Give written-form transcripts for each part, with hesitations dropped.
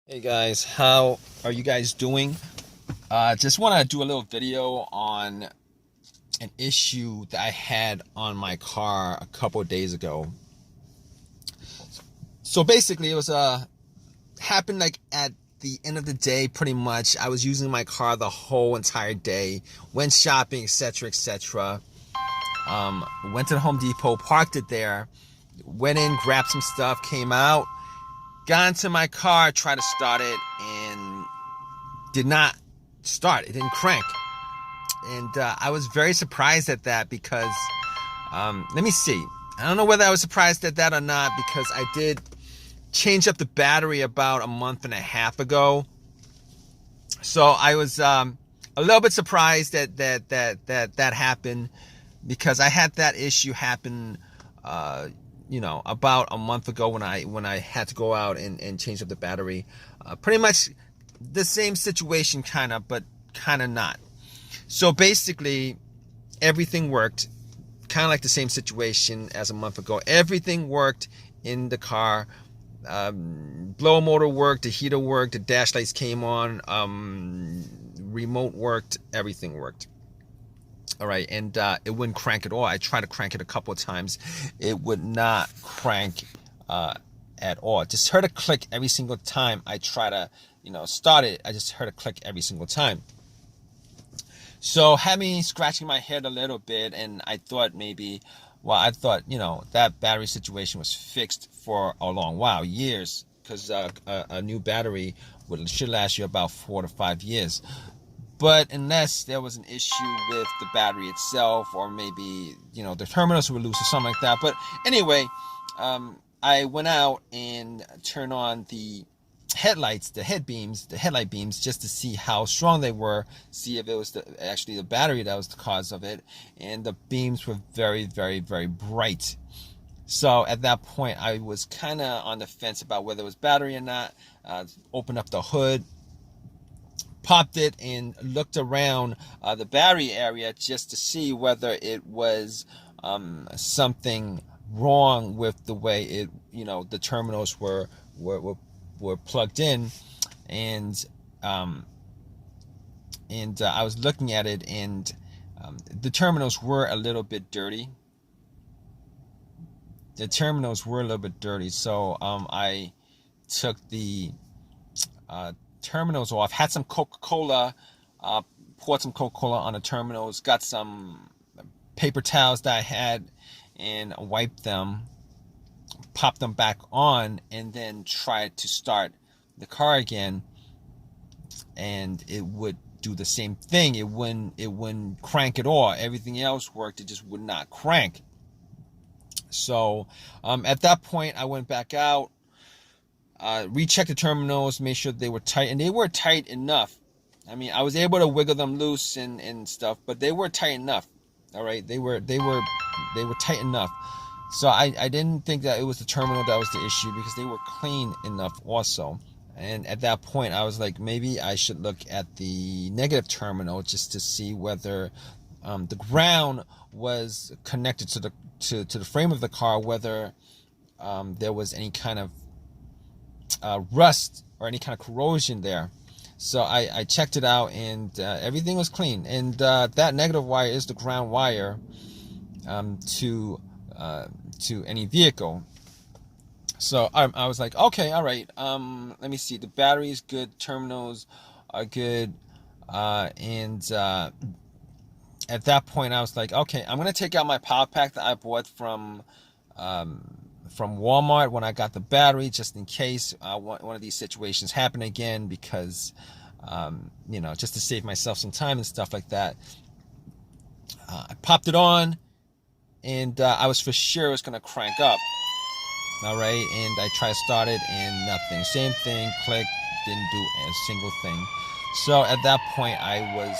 Hey guys, how are you guys doing? Just want to do a little video on an issue that I had on my car a couple of days ago. So basically, it was happened like at the end of the day. Pretty much, I was using my car the whole entire day, went shopping, etc., etc. Went to the Home Depot, parked it there, went in, grabbed some stuff, came out, got into my car, tried to start it, and did not start. It didn't crank. And I was very surprised at that because, let me see. I don't know whether I was surprised at that or not because I did change up the battery about a month and a half ago. So I was a little bit surprised that happened because I had that issue happen, about a month ago when I had to go out and change up the battery. Pretty much the same situation, kind of, but kind of not. So basically, everything worked, kind of like the same situation as a month ago. Everything worked in the car. Blower motor worked, the heater worked, the dash lights came on, remote worked, everything worked. All right, and it wouldn't crank at all. I tried to crank it a couple of times. It would not crank at all. Just heard a click every single time I try to, start it. I just heard a click every single time. So had me scratching my head a little bit, and I thought maybe, that battery situation was fixed for a long while, years, because a new battery should last you about 4 to 5 years. But unless there was an issue with the battery itself, or maybe, the terminals were loose or something like that. But anyway, I went out and turned on the headlights, the headlight beams, just to see how strong they were, see if it was actually the battery that was the cause of it. And the beams were very, very, very bright. So at that point, I was kind of on the fence about whether it was battery or not. Opened up the hood, popped it, and looked around the battery area just to see whether it was something wrong with the way it, the terminals were plugged in. And I was looking at it, and the terminals were a little bit dirty. So I took the terminals off, had some Coca-Cola, poured some Coca-Cola on the terminals, got some paper towels that I had, and wiped them, popped them back on, and then tried to start the car again, and it would do the same thing. It wouldn't crank at all. Everything else worked, it just would not crank. So at that point, I went back out, rechecked the terminals, made sure they were tight, and they were tight enough. I mean, I was able to wiggle them loose and stuff, but they were tight enough. All right, they were tight enough. So I didn't think that it was the terminal that was the issue, because they were clean enough also. And at that point, I was like, maybe I should look at the negative terminal just to see whether the ground was connected to the frame of the car, whether there was any kind of rust or any kind of corrosion there. So I checked it out, and everything was clean. And that negative wire is the ground wire to any vehicle. So I was like, okay, all right. Let me see. The battery is good. Terminals are good. And at that point, I was like, okay, I'm gonna take out my power pack that I bought from Walmart when I got the battery, just in case one of these situations happen again, because just to save myself some time and stuff like that. I popped it on, and I was for sure it was gonna crank up. All right, and I tried to start it, and nothing. Same thing, click, didn't do a single thing. So at that point, I was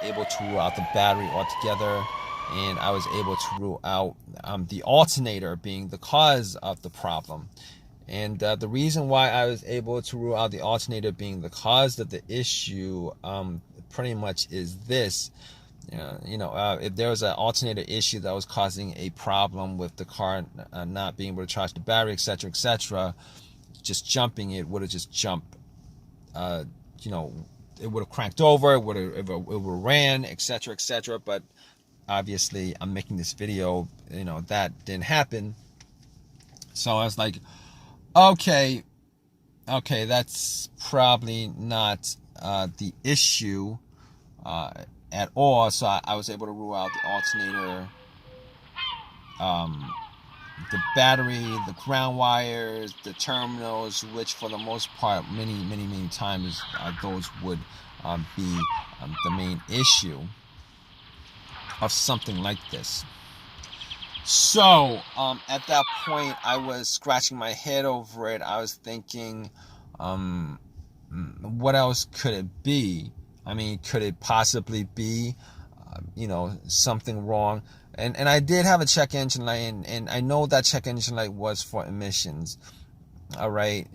able to rule out the battery altogether, and I was able to rule out the alternator being the cause of the problem. And the reason why I was able to rule out the alternator being the cause of the issue pretty much is this. If there was an alternator issue that was causing a problem with the car not being able to charge the battery, etc., etc., just jumping it would have just jumped you know, it would have cranked over, it would have ran, etc., etc. But obviously, I'm making this video, you know, that didn't happen. So I was like, okay, that's probably not the issue at all. So I was able to rule out the alternator, the battery, the ground wires, the terminals, which for the most part, many times, those would be the main issue of something like this. So at that point, I was scratching my head over it. I was thinking, what else could it be? I mean, could it possibly be, you know, something wrong? And I did have a check engine light, and I know that check engine light was for emissions, all right?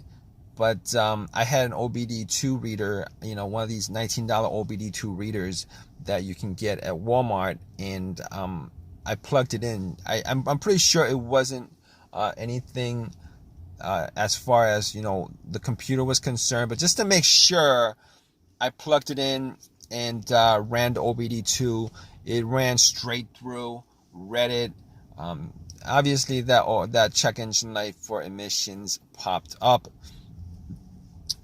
But I had an OBD2 reader, you know, one of these $19 OBD2 readers that you can get at Walmart, and I plugged it in. I'm pretty sure it wasn't anything as far as, you know, the computer was concerned, but just to make sure, I plugged it in and ran the OBD2. It ran straight through, read it. Obviously, that check engine light for emissions popped up,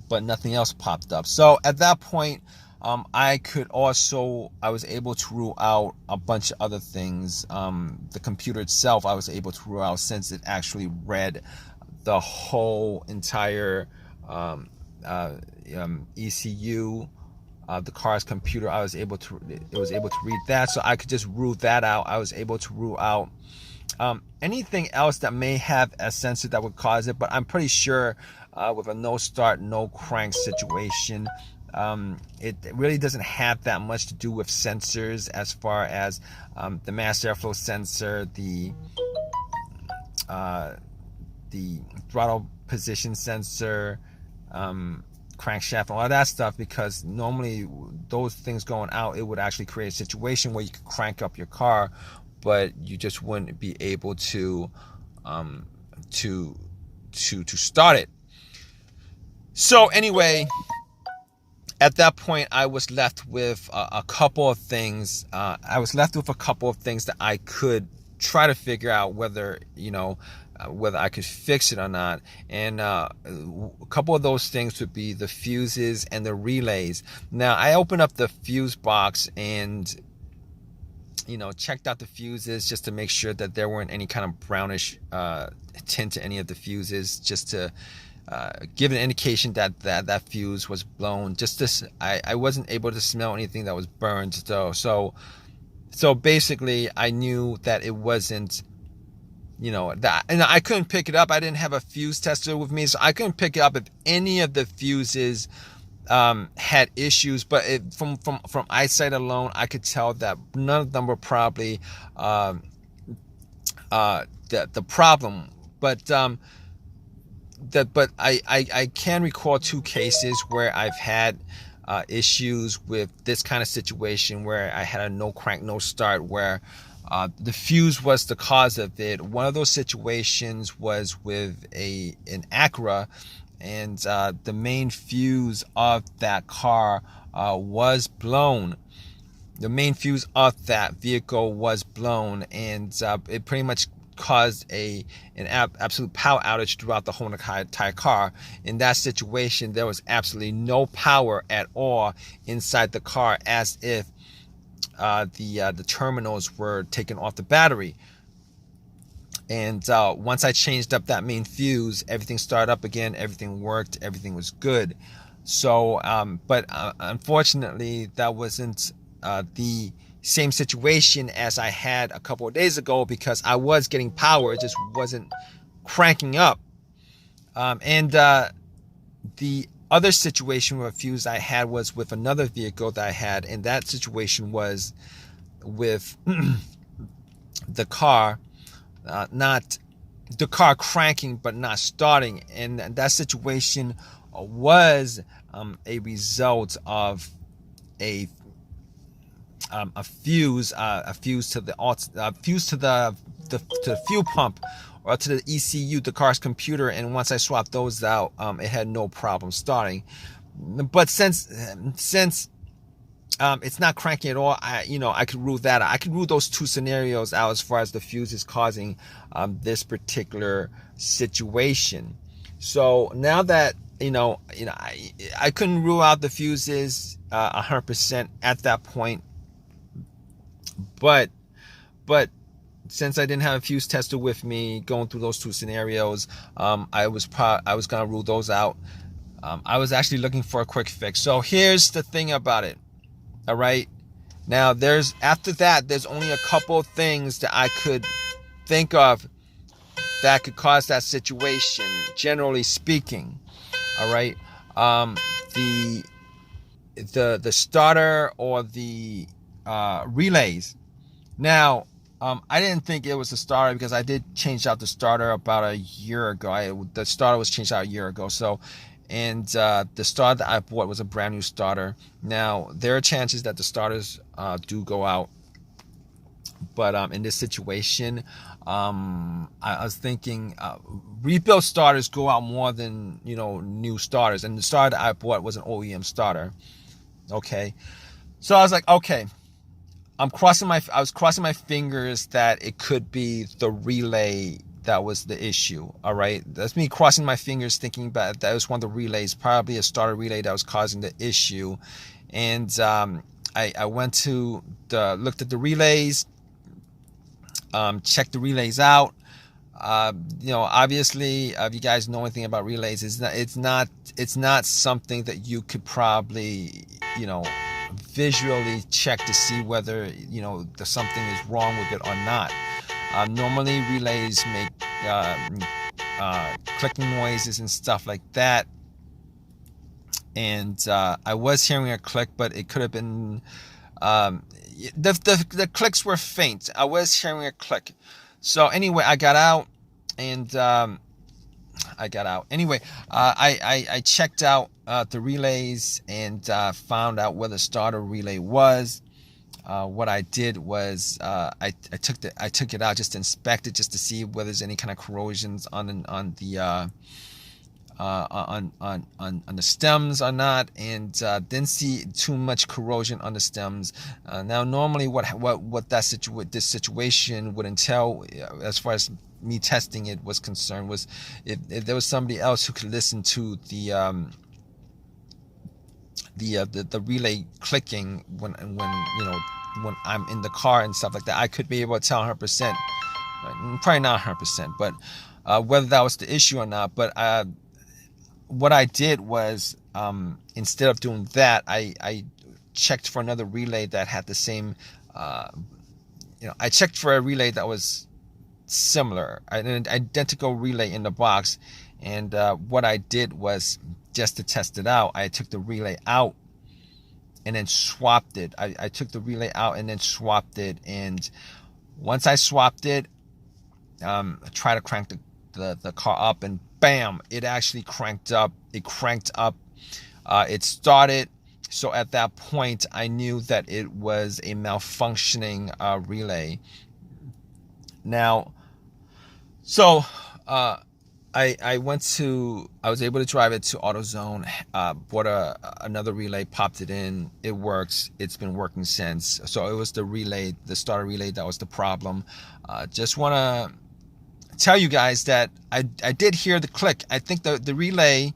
but nothing else popped up. So at that point, I was able to rule out a bunch of other things. The computer itself, I was able to rule out, since it actually read the whole entire ECU, the car's computer. It was able to read that, so I could just rule that out. I was able to rule out anything else that may have a sensor that would cause it, but I'm pretty sure with a no start, no crank situation, it really doesn't have that much to do with sensors, as far as the mass airflow sensor, the throttle position sensor, crankshaft, and all that stuff, because normally those things going out, it would actually create a situation where you could crank up your car, but you just wouldn't be able to start it. So anyway, at that point, I was left with a couple of things. I was left with a couple of things that I could try to figure out whether, you know, whether I could fix it or not. And a couple of those things would be the fuses and the relays. Now, I opened up the fuse box and, you know, checked out the fuses just to make sure that there weren't any kind of brownish tint to any of the fuses, just to give an indication that fuse was blown. Just this, I wasn't able to smell anything that was burned, though. So basically, I knew that it wasn't, you know, that, and I couldn't pick it up. I didn't have a fuse tester with me, so I couldn't pick it up if any of the fuses had issues. But from eyesight alone, I could tell that none of them were probably the problem. But I can recall two cases where I've had issues with this kind of situation, where I had a no crank, no start, where the fuse was the cause of it. One of those situations was with an Acura, and the main fuse of that car was blown. The main fuse of that vehicle was blown, and it pretty much caused an absolute power outage throughout the whole entire car. In that situation, there was absolutely no power at all inside the car, as if the terminals were taken off the battery. And once I changed up that main fuse, everything started up again, everything worked, everything was good. So but unfortunately, that wasn't the same situation as I had a couple of days ago, because I was getting power, it just wasn't cranking up. And the other situation with a fuse I had was with another vehicle that I had, and that situation was with the car, not the car cranking but not starting, and that situation was a result of a fuse to the fuel pump, or to the ECU, the car's computer. And once I swapped those out, it had no problem starting. But since it's not cranking at all, I could rule that out. I could rule those two scenarios out as far as the fuse is causing this situation. So now that I couldn't rule out the fuses 100% at that point, but since I didn't have a fuse tester with me going through those two scenarios, I was gonna rule those out. I was actually looking for a quick fix. So here's the thing about it. All right. Now after that, there's only a couple of things that I could think of that could cause that situation, generally speaking. All right. The starter or the relays. Now, I didn't think it was the starter because I did change out the starter about a year ago. The starter was changed out a year ago. So, and the starter that I bought was a brand new starter. Now, there are chances that the starters do go out. But in this situation, I was thinking rebuilt starters go out more than new starters. And the starter that I bought was an OEM starter. Okay. So I was like, okay. I was crossing my fingers that it could be the relay that was the issue. All right. That's me crossing my fingers thinking about that was one of the relays, probably a starter relay that was causing the issue. And I went to looked at the relays, checked the relays out. Obviously, if you guys know anything about relays, it's not something that you could probably, visually check to see whether something is wrong with it or not. Normally relays make clicking noises and stuff like that, and I was hearing a click, but it could have been the clicks were faint. I was hearing a click. So anyway, I got out. Anyway, I checked out the relays and found out where the starter relay was. What I did was I took it out just to inspect it, just to see whether there's any kind of corrosions on the stems or not, and didn't see too much corrosion on the stems. Now, normally, what this situation would entail, as far as me testing it was concerned, was if there was somebody else who could listen to the relay clicking when I'm in the car and stuff like that, I could be able to tell 100%. Probably not 100%, but whether that was the issue or not. But what I did was, instead of doing that, I checked for another relay that had the same. I checked for a relay that was similar, an identical relay in the box, and what I did was, just to test it out, I took the relay out and then swapped it. I took the relay out and then swapped it, and once I swapped it, I tried to crank the car up, and bam, it actually cranked up. It cranked up. It started. So at that point, I knew that it was a malfunctioning relay. Now, so I was able to drive it to AutoZone, bought another relay, popped it in. It works. It's been working since. So it was the starter relay that was the problem. Just want to tell you guys that I did hear the click. I think the relay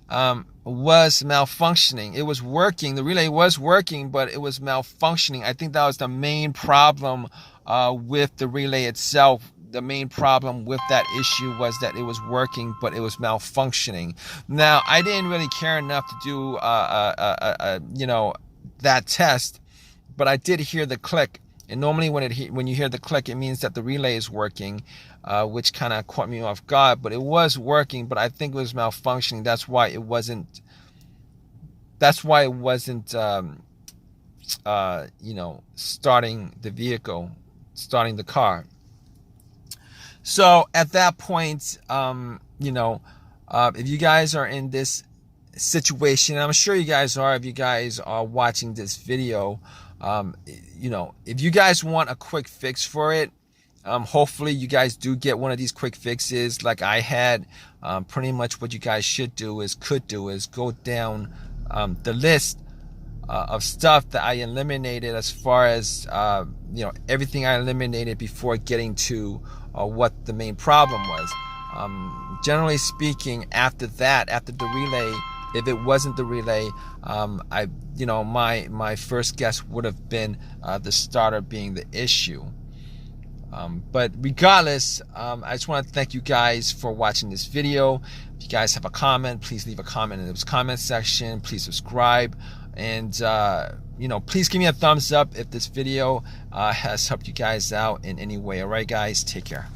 was malfunctioning. It was working. The relay was working, but it was malfunctioning. I think that was the main problem with the relay itself. The main problem with that issue was that it was working, but it was malfunctioning. Now, I didn't really care enough to do that test, but I did hear the click. And normally when you hear the click, it means that the relay is working, which kind of caught me off guard. But it was working, but I think it was malfunctioning. That's why it wasn't starting the vehicle, starting the car. So at that point, if you guys are in this situation, I'm sure you guys are, if you guys are watching this video, if you guys want a quick fix for it, Hopefully you guys do get one of these quick fixes like I had. Pretty much what you guys could do is go down the list of stuff that I eliminated, as far as everything I eliminated before getting to what the main problem was. Generally speaking, after the relay, if it wasn't the relay, my first guess would have been the starter being the issue. But regardless, I just want to thank you guys for watching this video. If you guys have a comment, please leave a comment in the comment section. Please subscribe, and please give me a thumbs up if this video has helped you guys out in any way. All right, guys, take care.